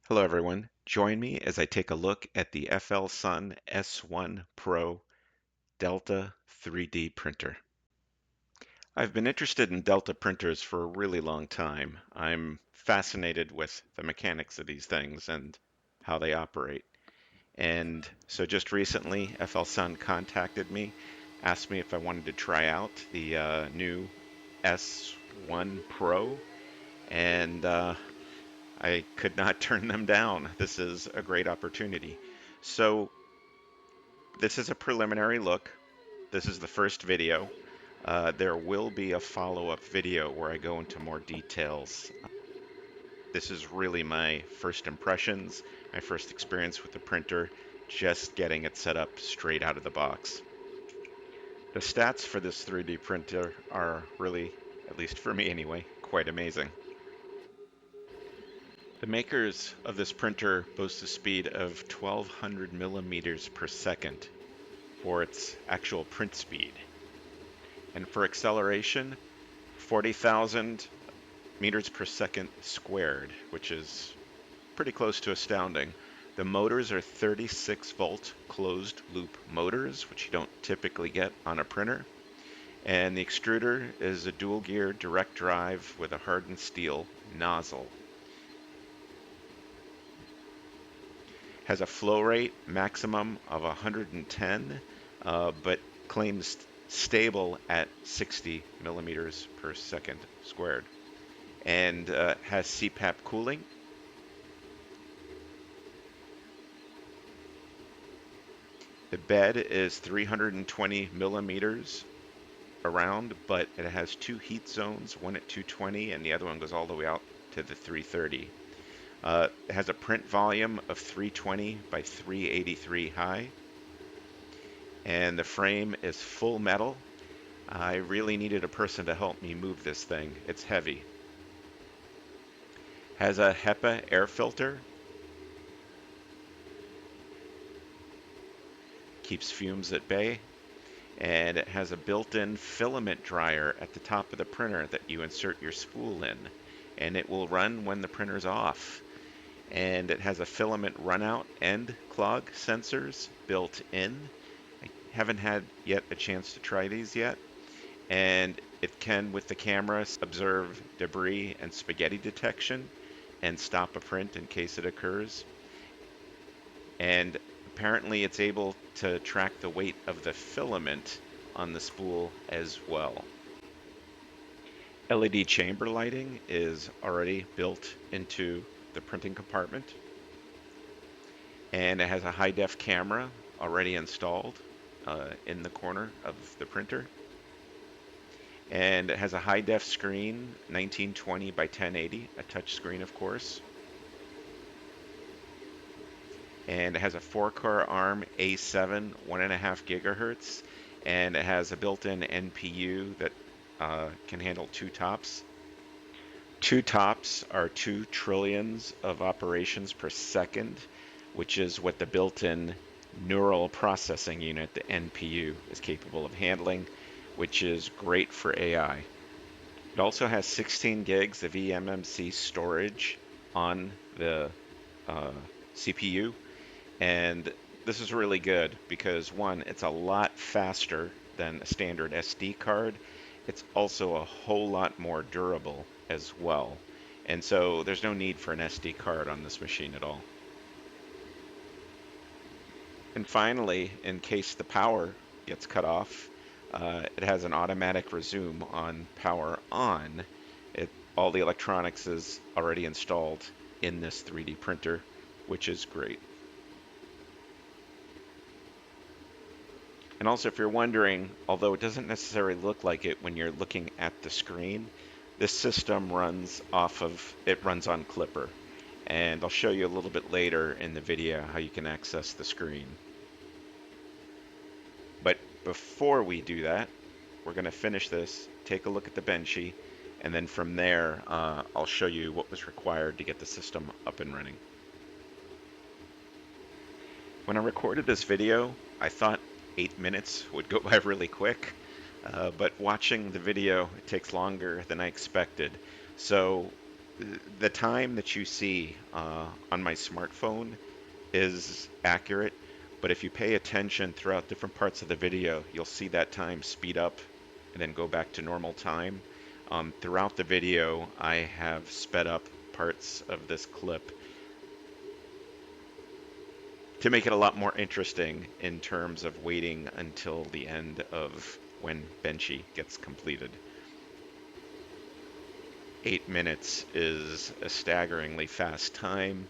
Hello everyone, join me as I take a look at the FLSUN S1 Pro Delta 3D printer. I've been interested in Delta printers for a really long time. I'm fascinated with the mechanics of these things and how they operate. And so just recently, FLSUN contacted me, asked me if I wanted to try out the new S1 Pro, and I could not turn them down. This is a great opportunity. So this is a preliminary look. This is the first video. There will be a follow-up video where I go into more details. This is really my first impressions, my first experience with the printer, just getting it set up straight out of the box. The stats for this 3D printer are really, at least for me anyway, quite amazing. The makers of this printer boast a speed of 1200 millimeters per second for its actual print speed. And for acceleration, 40,000 meters per second squared, which is pretty close to astounding. The motors are 36 volt closed loop motors, which you don't typically get on a printer. And the extruder is a dual gear direct drive with a hardened steel nozzle. Has a flow rate maximum of 110, but claims stable at 60 millimeters per second squared. And has CPAP cooling. The bed is 320 millimeters around, but it has two heat zones, one at 220 and the other one goes all the way out to the 330. It has a print volume of 320 by 383 high, and the frame is full metal. I really needed a person to help me move this thing. It's heavy. Has a HEPA air filter. Keeps fumes at bay. And it has a built-in filament dryer at the top of the printer that you insert your spool in. And it will run when the printer's off. And it has a filament runout and clog sensors built in. I haven't had yet a chance to try these yet. And it can, with the camera, observe debris and spaghetti detection and stop a print in case it occurs. And apparently it's able to track the weight of the filament on the spool as well. LED chamber lighting is already built into the printing compartment. And it has a high-def camera already installed in the corner of the printer. And it has a high-def screen, 1920 by 1080, a touch screen, of course. And it has a 4-core ARM A7, 1.5 gigahertz, and it has a built-in NPU that can handle 2 tops. 2 tops are 2 trillions of operations per second, which is what the built-in neural processing unit, the NPU, is capable of handling, which is great for AI. It also has 16 gigs of eMMC storage on the CPU, and this is really good because, one, it's a lot faster than a standard SD card. It's also a whole lot more durable as well. And so there's no need for an SD card on this machine at all. And finally, in case the power gets cut off, it has an automatic resume on power on. All the electronics is already installed in this 3D printer, which is great. And also, if you're wondering, although it doesn't necessarily look like it when you're looking at the screen, this system runs on Clipper. And I'll show you a little bit later in the video how you can access the screen. But before we do that, we're going to finish this, take a look at the benchy, and then from there, I'll show you what was required to get the system up and running. When I recorded this video, I thought 8 minutes would go by really quick, but watching the video, it takes longer than I expected. So The time that you see on my smartphone is accurate, but if you pay attention throughout different parts of the video, you'll see that time speed up and then go back to normal time. Throughout the video, I have sped up parts of this clip to make it a lot more interesting in terms of waiting until the end of when benchy gets completed. 8 minutes is a staggeringly fast time,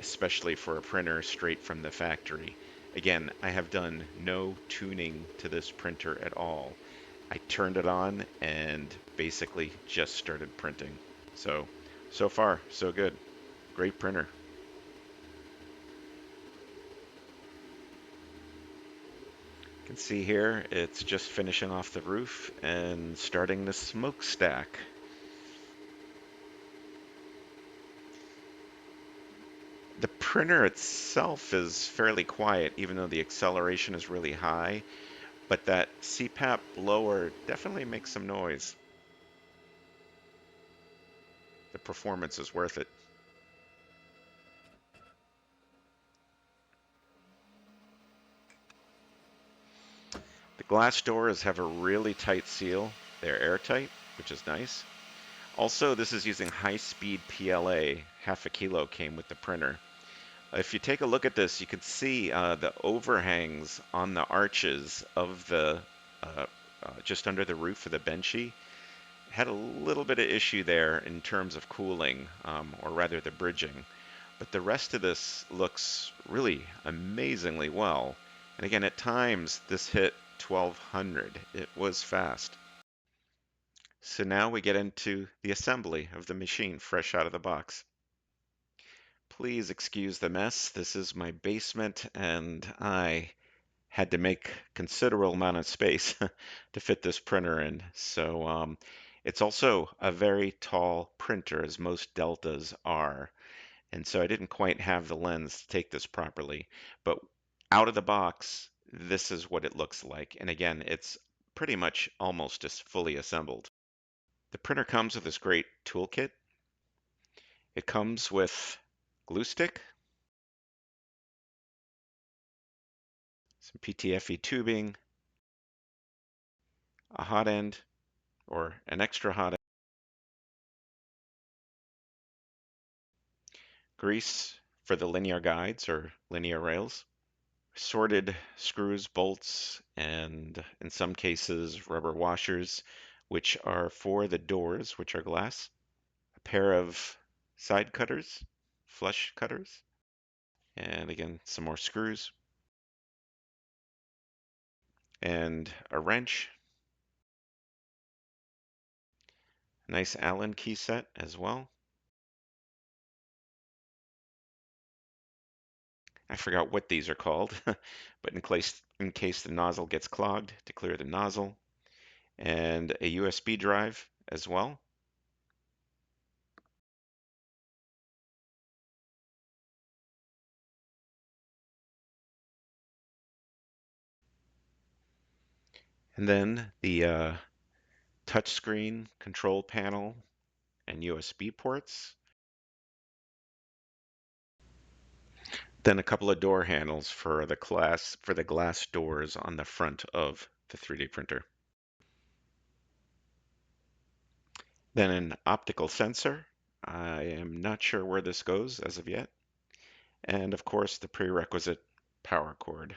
especially for a printer straight from the factory. Again, I have done no tuning to this printer at all. I turned it on and basically just started printing. So far, so good. Great printer. You can see here, it's just finishing off the roof and starting the smokestack. The printer itself is fairly quiet, even though the acceleration is really high, but that CPAP blower definitely makes some noise. The performance is worth it. The glass doors have a really tight seal. They're airtight, which is nice. Also, this is using high-speed PLA. Half a kilo came with the printer. If you take a look at this, you can see the overhangs on the arches of the just under the roof of the benchy. Had a little bit of issue there in terms of cooling, or rather the bridging. But the rest of this looks really amazingly well. And again, at times this hit 1200. It was fast. So now we get into the assembly of the machine fresh out of the box. Please excuse the mess. This is my basement and I had to make considerable amount of space to fit this printer in. So it's also a very tall printer, as most Deltas are. And so I didn't quite have the lens to take this properly. But out of the box, this is what it looks like. And again, it's pretty much almost just fully assembled. The printer comes with this great toolkit. It comes with glue stick, some PTFE tubing, a hot end, or an extra hot end, grease for the linear guides or linear rails, sorted screws, bolts, and in some cases rubber washers, which are for the doors, which are glass, a pair of side cutters, flush cutters, and again, some more screws, and a wrench, a nice Allen key set as well. I forgot what these are called, but in case the nozzle gets clogged, to clear the nozzle, and a USB drive as well. And then the touchscreen control panel and USB ports. Then a couple of door handles for the glass doors on the front of the 3D printer. Then an optical sensor. I am not sure where this goes as of yet. And of course the prerequisite power cord.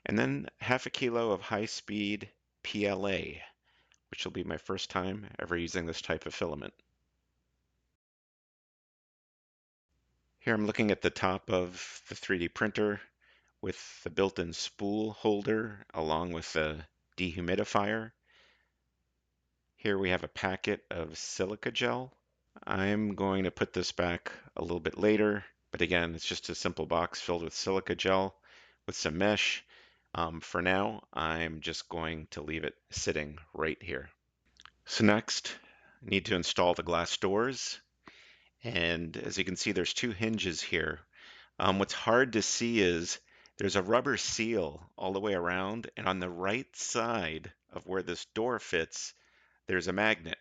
And then half a kilo of high-speed PLA, which will be my first time ever using this type of filament. Here I'm looking at the top of the 3D printer with the built-in spool holder along with the dehumidifier. Here we have a packet of silica gel. I'm going to put this back a little bit later, but again, it's just a simple box filled with silica gel with some mesh. For now, I'm just going to leave it sitting right here. So next, I need to install the glass doors. And as you can see, there's two hinges here. What's hard to see is there's a rubber seal all the way around, and on the right side of where this door fits, there's a magnet.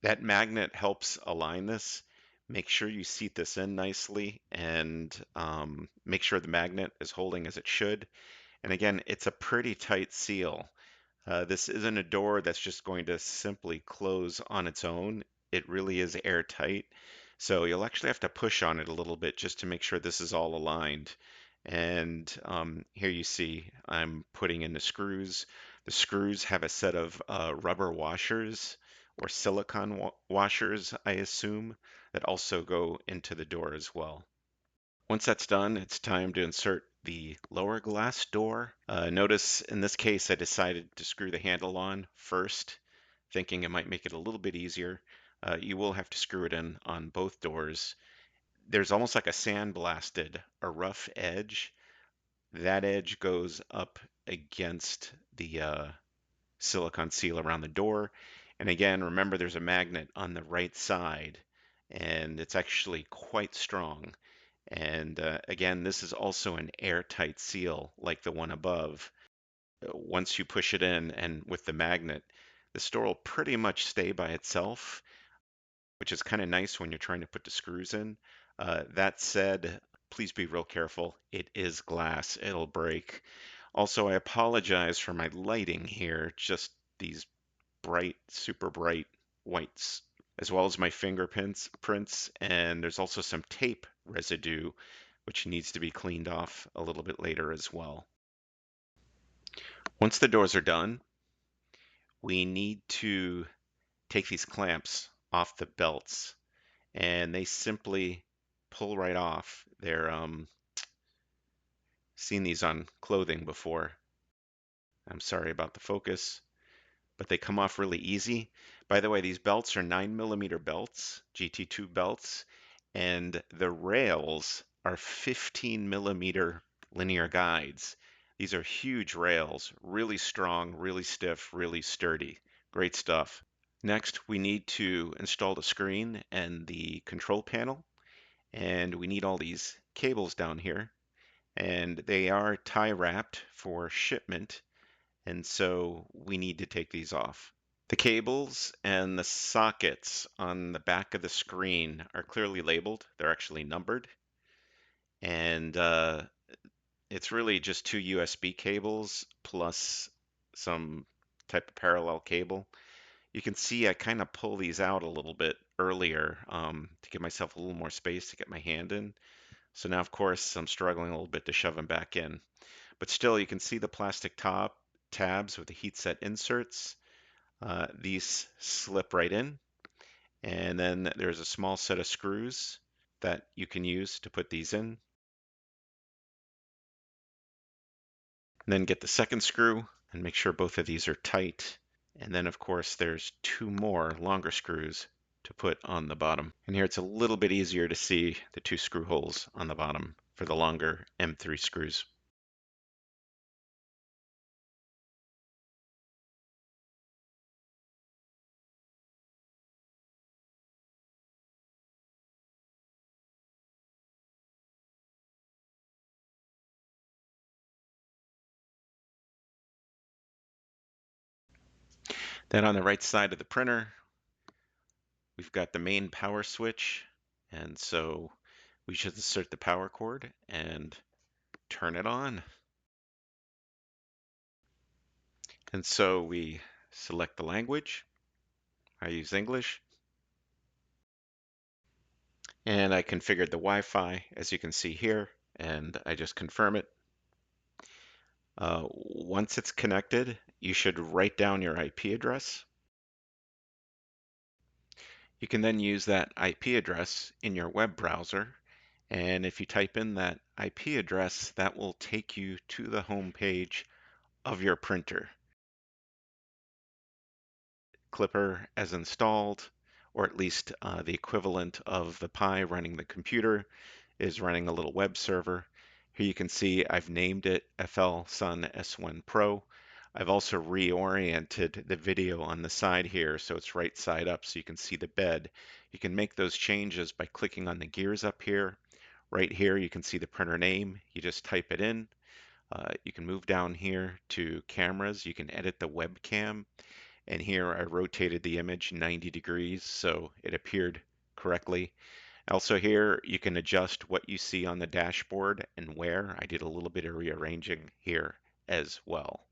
That magnet helps align this. Make sure you seat this in nicely and make sure the magnet is holding as it should. And again, it's a pretty tight seal. This isn't a door that's just going to simply close on its own. It really is airtight. So you'll actually have to push on it a little bit just to make sure this is all aligned. And here you see I'm putting in the screws. The screws have a set of rubber washers or silicone washers, I assume, that also go into the door as well. Once that's done, it's time to insert the lower glass door. Notice in this case, I decided to screw the handle on first, thinking it might make it a little bit easier. You will have to screw it in on both doors. There's almost like a sandblasted, a rough edge. That edge goes up against the silicone seal around the door. And again, remember there's a magnet on the right side, and it's actually quite strong. And again, this is also an airtight seal like the one above. Once you push it in and with the magnet, the store will pretty much stay by itself, which is kind of nice when you're trying to put the screws in. That said, please be real careful. It is glass, it'll break. Also, I apologize for my lighting here, just these bright, super bright whites, as well as my fingerprints, and there's also some tape residue which needs to be cleaned off a little bit later as well. Once the doors are done, we need to take these clamps off the belts, and they simply pull right off. They're seen these on clothing before. I'm sorry about the focus, but they come off really easy. By the way, these belts are 9mm belts, GT2 belts, and the rails are 15mm linear guides. These are huge rails, really strong, really stiff, really sturdy. Great stuff. Next, we need to install the screen and the control panel, and we need all these cables down here, and they are tie wrapped for shipment, and so we need to take these off. The cables and the sockets on the back of the screen are clearly labeled. They're actually numbered. And it's really just two USB cables plus some type of parallel cable. You can see I kind of pull these out a little bit earlier to give myself a little more space to get my hand in. So now, of course, I'm struggling a little bit to shove them back in. But still, you can see the plastic top tabs with the heat set inserts. These slip right in, and then there's a small set of screws that you can use to put these in. And then get the second screw and make sure both of these are tight. And then of course there's two more longer screws to put on the bottom. And here it's a little bit easier to see the two screw holes on the bottom for the longer M3 screws. Then on the right side of the printer, we've got the main power switch. And so we should insert the power cord and turn it on. And so we select the language. I use English. And I configured the Wi-Fi, as you can see here, and I just confirm it. Once it's connected, you should write down your IP address. You can then use that IP address in your web browser, and if you type in that IP address, that will take you to the home page of your printer. Clipper as installed, or at least the equivalent of the Pi running the computer is running a little web server. Here you can see I've named it FLSUN S1 Pro. I've also reoriented the video on the side here so it's right side up so you can see the bed. You can make those changes by clicking on the gears up here. Right here you can see the printer name. You just type it in. You can move down here to cameras. You can edit the webcam. And here I rotated the image 90 degrees so it appeared correctly. Also here you can adjust what you see on the dashboard and where. I did a little bit of rearranging here as well.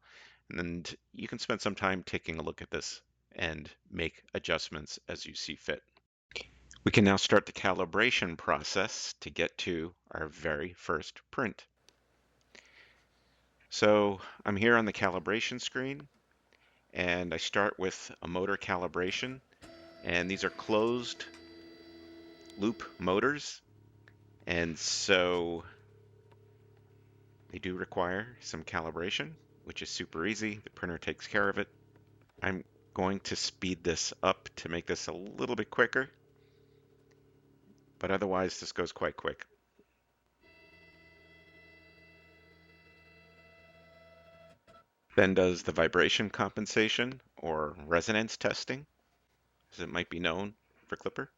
And you can spend some time taking a look at this and make adjustments as you see fit. We can now start the calibration process to get to our very first print. So I'm here on the calibration screen, and I start with a motor calibration, and these are closed loop motors, and so they do require some calibration, which is super easy. The printer takes care of it. I'm going to speed this up to make this a little bit quicker, but otherwise this goes quite quick. Then does the vibration compensation, or resonance testing, as it might be known for Clipper.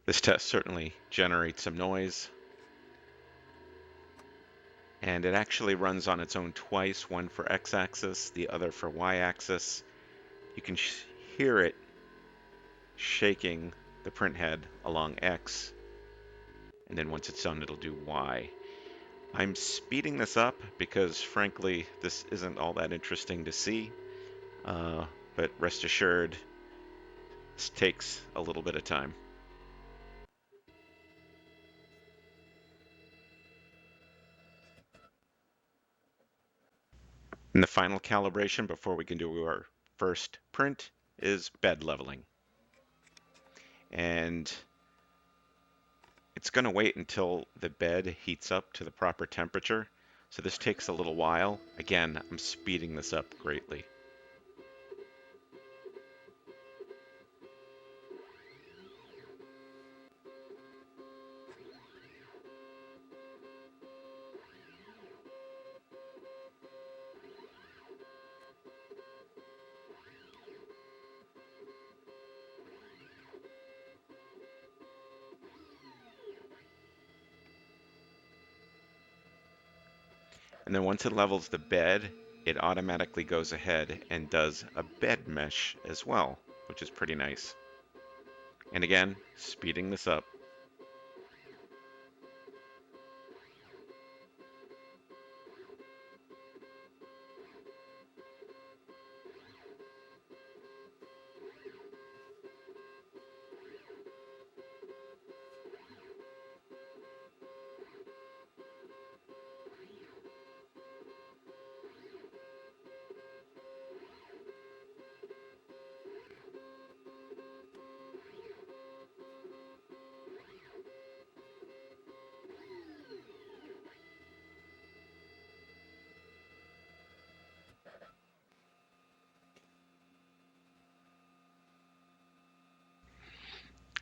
This test certainly generates some noise, and it actually runs on its own twice, one for x-axis, the other for y-axis. You can hear it shaking the print head along x, and then once it's done it'll do y. I'm speeding this up because frankly this isn't all that interesting to see, but rest assured this takes a little bit of time. And the final calibration before we can do our first print is bed leveling. And it's going to wait until the bed heats up to the proper temperature. So this takes a little while. Again, I'm speeding this up greatly. And then once it levels the bed, it automatically goes ahead and does a bed mesh as well, which is pretty nice. And again, speeding this up.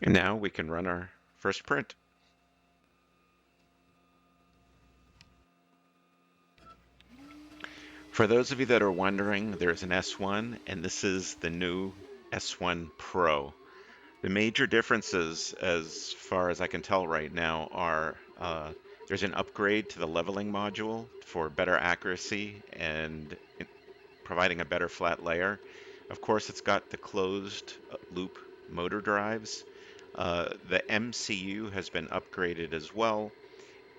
And now we can run our first print. For those of you that are wondering, there's an S1 and this is the new S1 Pro. The major differences, as far as I can tell right now, are there's an upgrade to the leveling module for better accuracy and providing a better flat layer. Of course, it's got the closed loop motor drives. The MCU has been upgraded as well,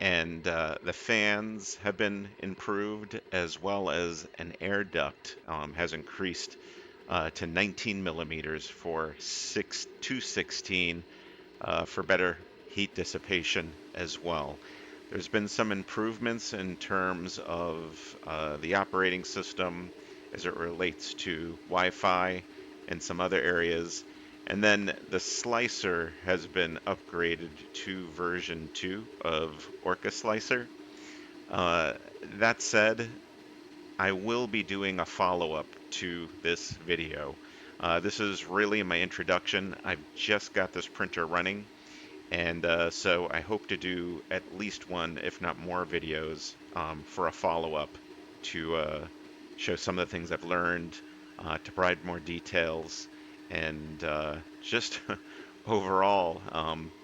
and the fans have been improved, as well as an air duct has increased to 19 millimeters for 216 for better heat dissipation as well. There's been some improvements in terms of the operating system as it relates to Wi-Fi and some other areas. And then the slicer has been upgraded to version 2 of Orca Slicer. Uh, that said, I will be doing a follow-up to this video. This is really my introduction. I've just got this printer running, and so I hope to do at least one, if not more, videos for a follow-up to show some of the things I've learned, to provide more details, and just overall,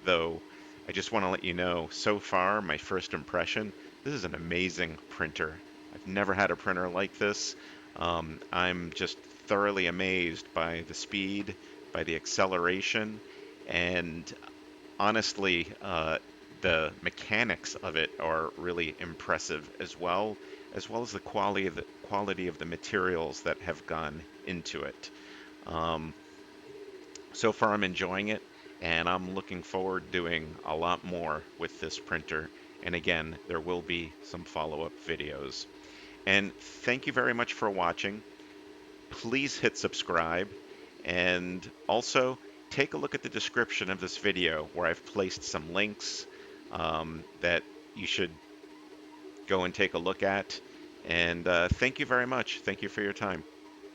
though, I just want to let you know, so far, my first impression, This is an amazing printer. I've never had a printer like this. I'm just thoroughly amazed by the speed, by the acceleration, and honestly, the mechanics of it are really impressive as well as the quality of the materials that have gone into it. Um, so far, I'm enjoying it, and I'm looking forward doing a lot more with this printer. And again, there will be some follow-up videos. And thank you very much for watching. Please hit subscribe, and also take a look at the description of this video where I've placed some links that you should go and take a look at. And thank you very much. Thank you for your time.